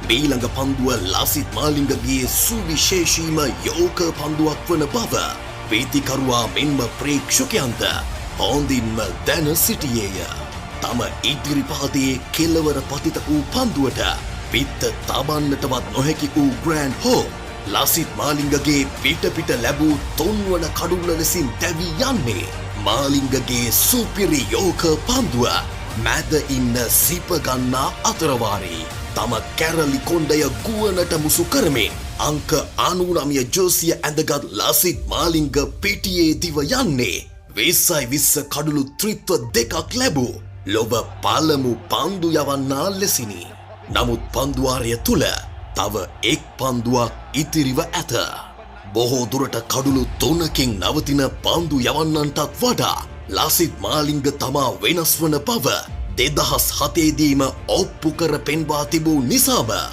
මීළඟ පන්දුව ලසිත් මාලිංගගේ සුවිශේෂීම යෝක පන්දුවක් වන බව වේදිකරුවා මෙන්ම ප්‍රේක්ෂකයන්ට හොඳින්ම දැන සිටියේය. තම ඉදිරිපාදයේ කෙළවර පතිත වූ පන්දුවට පිත්ත තබන්නටවත් නොහැකි වූ ග්‍රෑන්ඩ් හෝ ලසිත් මාලිංගගේ පිට ලැබූ තොන්වන කඩුල්ල ලෙසින් දැවී යන්නේ මාලිංගගේ සුපිරි යෝක පන්දුව මැද ඉන්න සිප ගන්නා අතරවාරී තම කැරලි කොණ්ඩය ගුවනට මුසු කරමින් අංක 99 ජර්සිය ඇඳගත් ලසිත් මාලිංග පිටියේ දිව යන්නේ 20 කඩුළු ත්‍රිත්ව දෙකක් ලැබූ ලොව පළමු පන්දු යවන්නා ලෙසිනි. නමුත් පන්දුවාරය තුල තව එක් පන්දුවක් ඉතිරිව ඇත. බොහෝ දුරට කඩුළු 3කින් නවතින පන්දු යවන්නන්ටත් වඩා ලසිත් මාලිංග තමා වෙනස් වන බව 2007 දීම ඔප්පු කර පෙන්වා තිබූ නිසාම